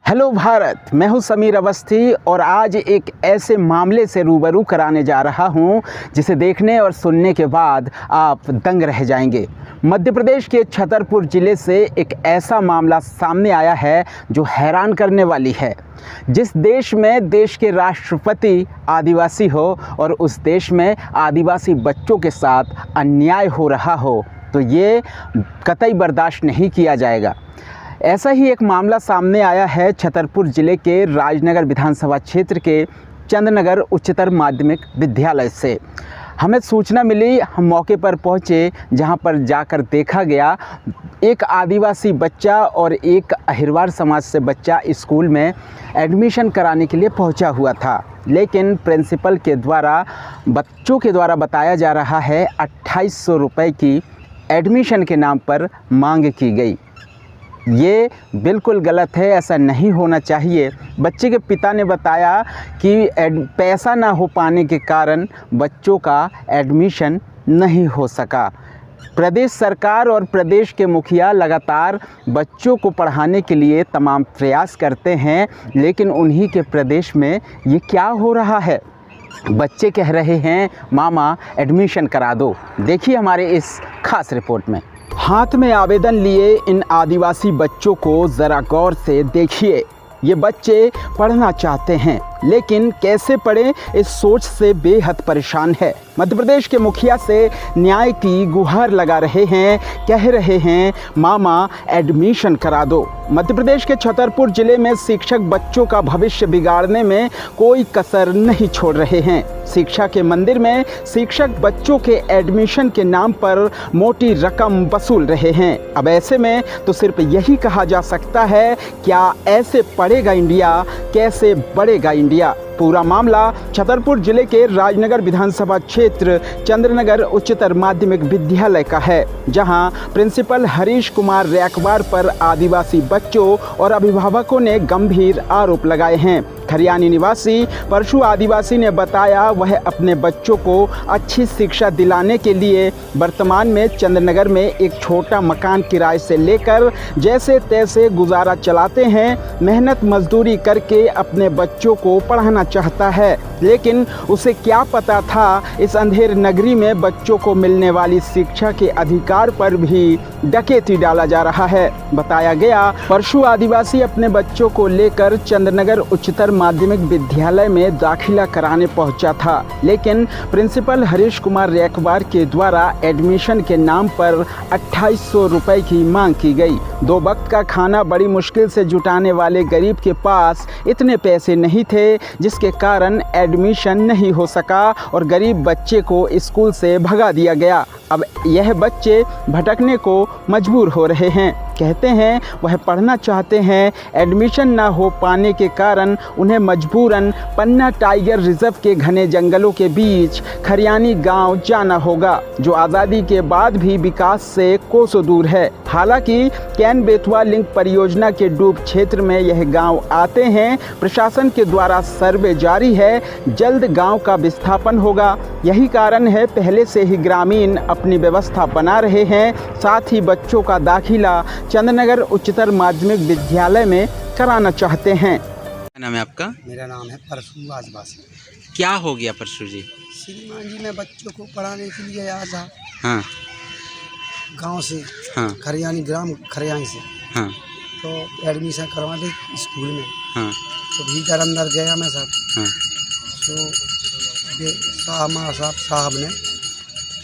Hello Bharat, मैं हूं समीर अवस्थी और आज एक ऐसे मामले से रूबरू कराने जा रहा हूं जिसे देखने और सुनने के बाद आप दंग रह जाएंगे। मध्य प्रदेश के छतरपुर ज़िले से एक ऐसा मामला सामने आया है जो हैरान करने वाली है। जिस देश में देश के राष्ट्रपति आदिवासी हो और उस देश में आदिवासी बच्चों के साथ अन्याय हो रहा हो तो ये कतई बर्दाश्त नहीं किया जाएगा। ऐसा ही एक मामला सामने आया है छतरपुर ज़िले के राजनगर विधानसभा क्षेत्र के चंद्रनगर उच्चतर माध्यमिक विद्यालय से। हमें सूचना मिली, हम मौके पर पहुंचे, जहां पर जाकर देखा गया एक आदिवासी बच्चा और एक अहिरवार समाज से बच्चा स्कूल में एडमिशन कराने के लिए पहुंचा हुआ था, लेकिन प्रिंसिपल के द्वारा बच्चों के द्वारा बताया जा रहा है 2800 रुपये की एडमिशन के नाम पर मांग की गई। ये बिल्कुल गलत है, ऐसा नहीं होना चाहिए। बच्चे के पिता ने बताया कि पैसा ना हो पाने के कारण बच्चों का एडमिशन नहीं हो सका। प्रदेश सरकार और प्रदेश के मुखिया लगातार बच्चों को पढ़ाने के लिए तमाम प्रयास करते हैं, लेकिन उन्हीं के प्रदेश में ये क्या हो रहा है। बच्चे कह रहे हैं मामा एडमिशन करा दो। देखिए हमारे इस खास रिपोर्ट में। हाथ में आवेदन लिए इन आदिवासी बच्चों को ज़रा गौर से देखिए। ये बच्चे पढ़ना चाहते हैं, लेकिन कैसे पढ़ें इस सोच से बेहद परेशान है। मध्य प्रदेश के मुखिया से न्याय की गुहार लगा रहे हैं, कह रहे हैं मामा एडमिशन करा दो। मध्य प्रदेश के छतरपुर ज़िले में शिक्षक बच्चों का भविष्य बिगाड़ने में कोई कसर नहीं छोड़ रहे हैं। शिक्षा के मंदिर में शिक्षक बच्चों के एडमिशन के नाम पर मोटी रकम वसूल रहे हैं। अब ऐसे में तो सिर्फ यही कहा जा सकता है, क्या ऐसे पढ़ेगा इंडिया, कैसे बढ़ेगा इंडिया। पूरा मामला छतरपुर जिले के राजनगर विधानसभा क्षेत्र चंद्रनगर उच्चतर माध्यमिक विद्यालय का है, जहां प्रिंसिपल हरीश कुमार रैकवार पर आदिवासी बच्चों और अभिभावकों ने गंभीर आरोप लगाए हैं। खरियानी निवासी परशु आदिवासी ने बताया वह अपने बच्चों को अच्छी शिक्षा दिलाने के लिए वर्तमान में चंद्रनगर में एक छोटा मकान किराए से लेकर जैसे तैसे गुजारा चलाते हैं। मेहनत मजदूरी करके अपने बच्चों को पढ़ाना चाहता है, लेकिन उसे क्या पता था इस अंधेर नगरी में बच्चों को मिलने वाली शिक्षा के अधिकार पर भी डकैती डाला जा रहा है। बताया गया परशु आदिवासी अपने बच्चों को लेकर चंद्रनगर उच्चतर माध्यमिक विद्यालय में दाखिला कराने पहुंचा था, लेकिन प्रिंसिपल हरीश कुमार रैकवार के द्वारा एडमिशन के नाम पर 2800 रुपये की मांग की गई। 2 वक्त का खाना बड़ी मुश्किल से जुटाने वाले गरीब के पास इतने पैसे नहीं थे, जिसके कारण एडमिशन नहीं हो सका और गरीब बच्चे को स्कूल से भगा दिया गया। अब यह बच्चे भटकने को मजबूर हो रहे हैं। कहते हैं वह पढ़ना चाहते हैं, एडमिशन ना हो पाने के कारण उन्हें मजबूरन पन्ना टाइगर रिजर्व के घने जंगलों के बीच खरियानी गांव जाना होगा, जो आज़ादी के बाद भी विकास से कोसों दूर है। हालांकि कैन बेतवा लिंक परियोजना के डूब क्षेत्र में यह गांव आते हैं। प्रशासन के द्वारा सर्वे जारी है, जल्द गांव का विस्थापन होगा। यही कारण है पहले से ही ग्रामीण अपनी व्यवस्था बना रहे हैं, साथ ही बच्चों का दाखिला चंद्रनगर उच्चतर माध्यमिक विद्यालय में कराना चाहते हैं। क्या नाम है आपका? मेरा नाम है परशु आदिवासी। क्या हो गया परशु जी? श्रीमान जी, मैं बच्चों को पढ़ाने के लिए आया था। हाँ गांव से। हाँ खरियानी ग्राम खरियानी से। हाँ तो एडमिशन करवा दे स्कूल में। हाँ तो भीतर अंदर गया मैं साहब। हाँ तो साहब ने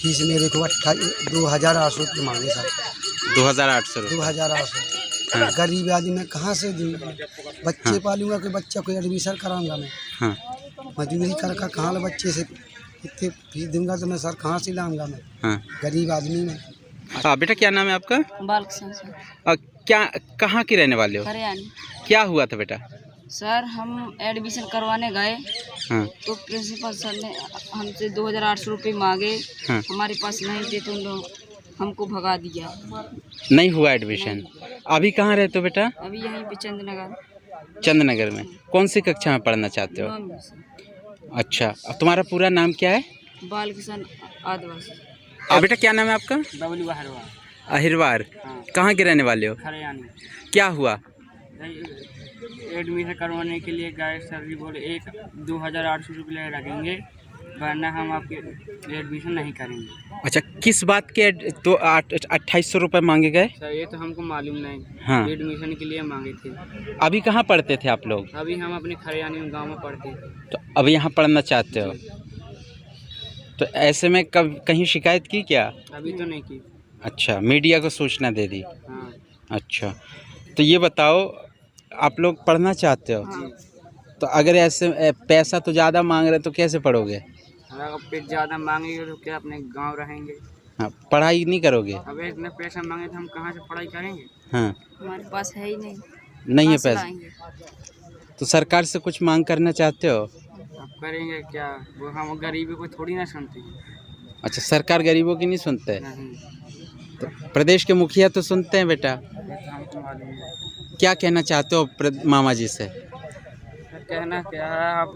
फीस मेरे को 2800 रुपये मांगे साहब। 2800 रुपये? 2800। हाँ। गरीब आदमी मैं कहाँ से दूँगा? बच्चे हाँ। पालूंगा कि बच्चा को एडमिशन कराऊंगा मैं? हाँ मजदूरी कर कहाँ बच्चे से इतने फीस दूंगा तो मैं सर कहाँ से लाऊंगा मैं? हाँ। गरीब आदमी में। बेटा क्या नाम है आपका? बालकृष्ण सर। क्या कहाँ के रहने वाले हो? हरियाणा। क्या हुआ था बेटा? सर हम एडमिशन करवाने गए। हाँ तो प्रिंसिपल सर ने हमसे 2800 रुपये मांगे। हाँ। हमारे पास नहीं थे तो उन लोग हमको भगा दिया। नहीं हुआ एडमिशन? अभी कहाँ रहते हो बेटा? अभी यहीं पे चंद्रनगर। चंद्रनगर में कौन सी कक्षा में पढ़ना चाहते हो? 9वीं से। अच्छा, अब तुम्हारा पूरा नाम क्या है? बालकृष्ण आदिवासी। बेटा क्या नाम है आपका? बबलू अहिरवार। अहिरवार। कहाँ के रहने वाले हो? खरियानी। क्या हुआ? एडमिशन करवाने के लिए गए, सर जी बोले 2,800 रुपये लगेंगे, वरना हम आपके एडमिशन नहीं करेंगे। अच्छा, किस बात के तो 2800 रुपये मांगे गए? सर ये तो हमको मालूम नहीं। हाँ। एडमिशन के लिए मांगे थे। अभी कहाँ पढ़ते थे आप लोग? अभी हम अपने खरियानी गांव में पढ़ते थे। तो अभी यहाँ पढ़ना चाहते हो? तो ऐसे में कब कहीं शिकायत की क्या? अभी तो नहीं की। अच्छा, मीडिया को सूचना दे दी। हाँ। अच्छा, तो ये बताओ, आप लोग पढ़ना चाहते हो? हाँ। तो अगर ऐसे पैसा तो ज़्यादा मांग रहे तो कैसे पढ़ोगे? अगर फिर ज़्यादा मांगेंगे तो क्या अपने गांव रहेंगे? हाँ, पढ़ाई नहीं करोगे? अब इतना पैसा मांगे तो हम कहाँ से पढ़ाई करेंगे? हाँ, हमारे पास है ही नहीं। नहीं है कहाँ से पैसा। लाएंगे? तो सरकार से कुछ मांग करना चाहते हो? अब करेंगे क्या? वो हम गरीबी को थोड़ी ना सुनते हैं। अच्छा, सरकार गरीबों की नहीं सुनते? नहीं, तो प्रदेश के मुखिया तो सुनते हैं बेटा। ये तो हमको मालूम है। क्या कहना चाहते हो मामा जी से? सर कहना क्या है, आप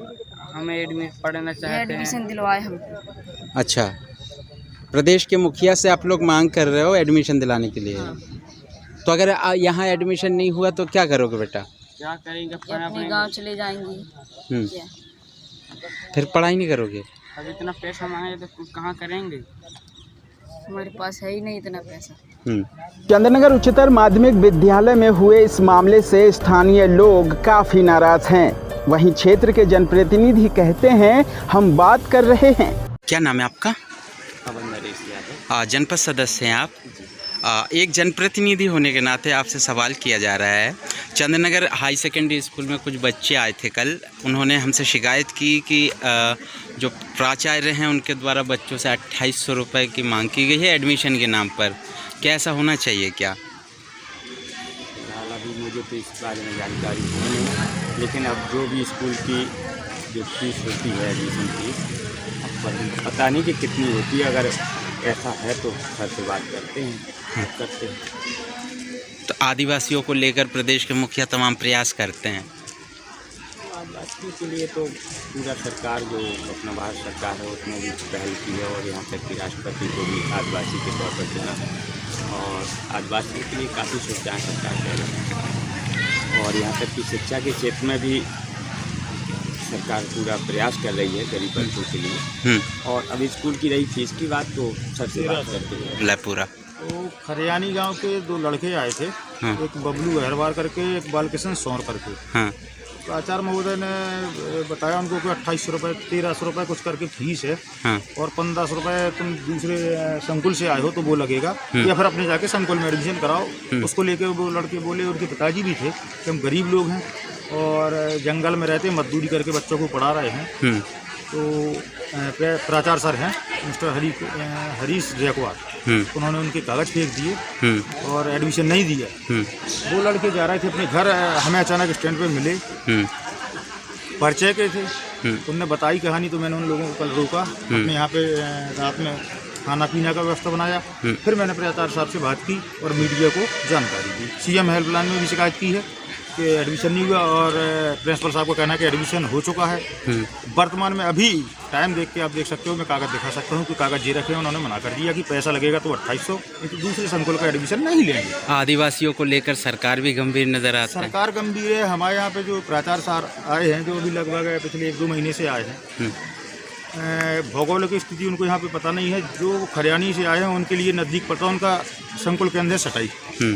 हमें एडमिशन पढ़ना चाहते हैं। एडमिशन दिलवाए हमको। अच्छा, प्रदेश के मुखिया से आप लोग मांग कर रहे हो एडमिशन दिलाने के लिए? हाँ। तो अगर यहाँ एडमिशन नहीं हुआ तो क्या करोगे बेटा? क्या करेंगे? ये अपने गांव चले जाएंगी। क्या? फिर पढ़ाई नहीं करोगे? अब इतना पैसा मांगे तो कहाँ करेंगे? हमारे पास है ही नहीं इतना पैसा। चंद्रनगर उच्चतर माध्यमिक विद्यालय में हुए इस मामले से स्थानीय लोग काफ़ी नाराज हैं। वहीं क्षेत्र के जनप्रतिनिधि कहते हैं, हम बात कर रहे हैं। क्या नाम है आपका? जनपद सदस्य हैं आप। एक जनप्रतिनिधि होने के नाते आपसे सवाल किया जा रहा है। चंद्रनगर हाई सेकेंडरी स्कूल में कुछ बच्चे आए थे कल, उन्होंने हमसे शिकायत की कि जो प्राचार्य हैं उनके द्वारा बच्चों से 2800 रुपये की मांग की गई है एडमिशन के नाम पर। क्या ऐसा होना चाहिए क्या? फिलहाल अभी मुझे तो इस बारे में जानकारी नहीं है, लेकिन अब जो भी स्कूल की जो फीस होती है एडमिशन फीस, अब पता नहीं कि कितनी होती है। अगर ऐसा है तो सर से बात करते हैं, करते हैं। तो आदिवासियों को लेकर प्रदेश के मुखिया तमाम प्रयास करते हैं। आदिवासियों के लिए तो पूरा सरकार जो अपना भारत सरकार है उसने भी पहल की है, और यहाँ तक कि राष्ट्रपति को भी आदिवासी के तौर पर चुना है, और आदिवासियों के लिए काफ़ी सुविधाएँ सरकार दे रही है। और यहाँ तक कि शिक्षा के क्षेत्र में भी सरकार पूरा प्रयास कर रही है गरीब बच्चों के लिए। और अब स्कूल की रही फीस की बात, तो सर से बात करते हैं। पूरा तो खरियानी गांव के दो लड़के आए थे, एक बबलू अहरवार करके, एक बालकिशन सौर करके। तो आचार्य महोदय ने बताया उनको कि 2800 रुपये 1300 रुपये कुछ करके फीस है, और 1500 रुपये तुम दूसरे संकुल से आए हो तो वो लगेगा, या फिर अपने जाके संकुल में एडमिशन कराओ। उसको लेके वो लड़के बोले, उनके पिताजी भी थे कि हम गरीब लोग हैं और जंगल में रहते मजदूरी करके बच्चों को पढ़ा रहे हैं। तो प्राचार्य सर हैं मिस्टर हरीश जयकवार, उन्होंने उनके कागज़ फेंक दिए और एडमिशन नहीं दिया। वो लड़के जा रहे थे अपने घर, हमें अचानक स्टैंड पे मिले, परिचय के थे। उनने बताई कहानी, तो मैंने उन लोगों को कल रोका, अपने यहाँ पे रात में खाना पीना का व्यवस्था बनाया। फिर मैंने प्राचार्य साहब से बात की और मीडिया को जानकारी दी। सीएम हेल्पलाइन में भी शिकायत की है कि एडमिशन नहीं हुआ, और प्रिंसिपल साहब का कहना है कि एडमिशन हो चुका है। वर्तमान में अभी टाइम देख के आप देख सकते हो, मैं कागज़ दिखा सकता हूँ कि कागज़ ये रखे हैं। उन्होंने मना कर दिया कि पैसा लगेगा तो 2800, तो दूसरे संकुल का एडमिशन नहीं लेंगे। आदिवासियों को लेकर सरकार भी गंभीर नजर आता है। सरकार गंभीर है। हमारे यहाँ पे जो प्राचार्य साहब आए हैं, जो अभी लगभग पिछले 1-2 महीने से आए हैं, भौगोलिक स्थिति उनको यहाँ पे पता नहीं है। जो खरियानी से आए हैं उनके लिए नज़दीक पड़ता है उनका संकुल के अंदर सटाई,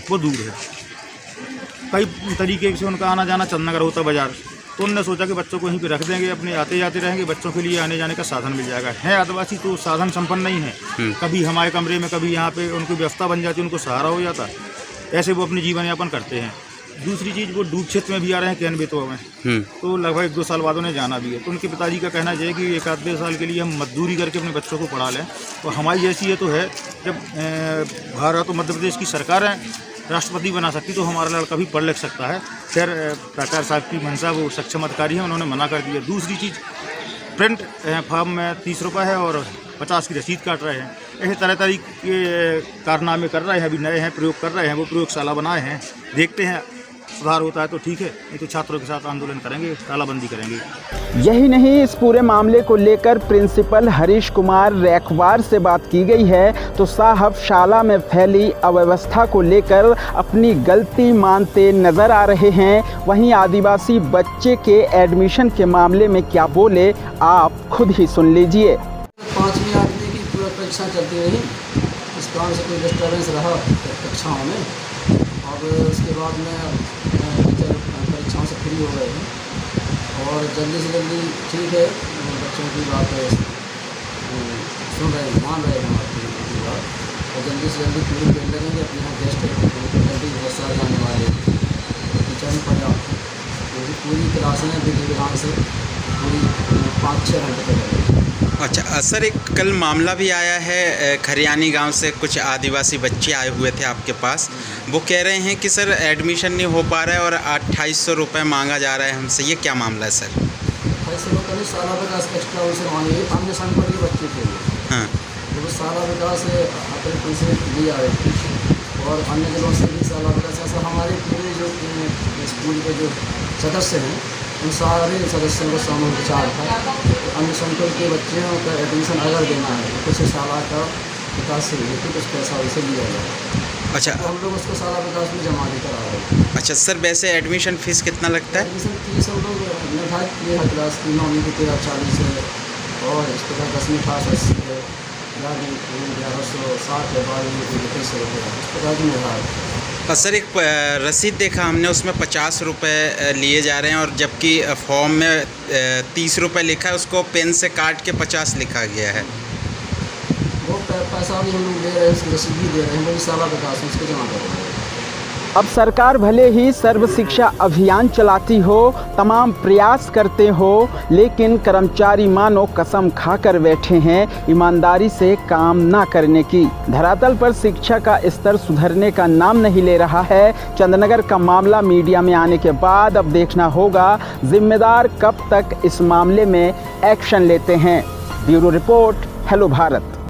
वो दूर है। कई तरीके से उनका आना जाना चंदनगर होता बाजार, तो उन्होंने सोचा कि बच्चों को यहीं पे रख देंगे, अपने आते जाते रहेंगे, बच्चों के लिए आने जाने का साधन मिल जाएगा। है आदिवासी तो साधन संपन्न नहीं है, कभी हमारे कमरे में, कभी यहाँ पे उनकी व्यवस्था बन जाती है, उनको सहारा हो जाता, ऐसे वो अपने जीवन यापन करते हैं। दूसरी चीज़, वो डूब क्षेत्र में भी आ रहे हैं कैन बेतवा में, तो लगभग 1-2 साल बाद उन्हें जाना भी है। तो उनके पिताजी का कहना है कि 1-2 साल के लिए हम मजदूरी करके अपने बच्चों को पढ़ा लें। तो हमारी जैसी ये तो है, जब भारत और मध्य प्रदेश की सरकार है राष्ट्रपति बना सकती, तो हमारा लड़का भी पढ़ लिख सकता है। खैर प्राचार्य साहब की मंशा, वो सक्षम अधिकारी हैं, उन्होंने मना कर दिया। दूसरी चीज़, प्रिंट फॉर्म में 30 रुपये है और 50 की रसीद काट रहे हैं। ऐसे तरह तरह के कारनामे कर रहे हैं, अभी नए हैं, प्रयोग कर रहे हैं। वो प्रयोगशाला बनाए हैं, देखते हैं सुधार होता है तो ठीक है, नहीं तो छात्रों के साथ आंदोलन करेंगे, तालाबंदी करेंगे। यही नहीं, इस पूरे मामले को लेकर प्रिंसिपल हरीश कुमार रैखवार से बात की गई है तो साहब शाला में फैली अव्यवस्था को लेकर अपनी गलती मानते नजर आ रहे हैं। वहीं आदिवासी बच्चे के एडमिशन के मामले में क्या बोले, आप खुद ही सुन लीजिए। 5वीं 8वीं की पूरा परीक्षा चलती रही, इस कारण से कोई डिस्टर्बेंस रहा कक्षाओं में। अब उसके बाद में टीचर परीक्षाओं से फ्री हो गए हैं और जल्दी से जल्दी ठीक है बच्चों की बात सुन रहे हैं, मान रहे हैं हमारी बात, और जल्दी से जल्दी पूरी कर लगेंगे। अपने यहाँ गेस्ट जल्दी बहुत सारे आने वाले टीचर में पढ़ा पूरी क्लासें विधि विधान से पूरी 5-6 घंटे तक लगेंगे। अच्छा सर, एक कल मामला भी आया है खरियानी गांव से, कुछ आदिवासी बच्चे आए हुए थे आपके पास। वो कह रहे हैं कि सर एडमिशन नहीं हो पा रहा है और 2800 रुपये मांगा जा रहा है हमसे, ये क्या मामला है सर? 2800 रुपये साला विकास एक्स्ट्रा उनसे मांगे, अन्य संकट के बच्चे थे। हाँ, तो साला विकास अपने पैसे ली आ रही थी और अन्य जगहों से भी साला विकास ऐसा हमारे पूरे जो स्कूल के जो सदस्य हैं उन सारे सदस्यों को सामूहिक विचार था। अन्य संकुल के बच्चों का एडमिशन अगर देना है कुछ साला का विकास से रिलेटेड कुछ पैसा उसे लिया जाए। अच्छा, तो हम लोग उसको साला विकास में जमा नहीं करा रहे हैं। अच्छा सर, वैसे एडमिशन फ़ीस कितना लगता है? एडमिशन फीस हम लोग निर्धारित किए हैं क्लास की 9वीं की 1340 है और इसके बाद 10वीं 1880 है, 1160 है, 12वीं की 2300 रुपये इस प्रकार की निर्धारित। और सर एक रसीद देखा हमने, उसमें 50 रुपये लिए जा रहे हैं और जबकि फॉर्म में 30 रुपये लिखा है, उसको पेन से काट के 50 लिखा गया है। वो पैसा भी हम लोग दे रहे हैं, उसकी रसीद भी दे रहे हैं, वो भी साला विकास में उसको जमा कर रहे हैं। अब सरकार भले ही सर्व शिक्षा अभियान चलाती हो, तमाम प्रयास करते हो, लेकिन कर्मचारी मानो कसम खाकर बैठे हैं ईमानदारी से काम ना करने की। धरातल पर शिक्षा का स्तर सुधरने का नाम नहीं ले रहा है। चंद्रनगर का मामला मीडिया में आने के बाद अब देखना होगा जिम्मेदार कब तक इस मामले में एक्शन लेते हैं। Bureau report, hello Bharat.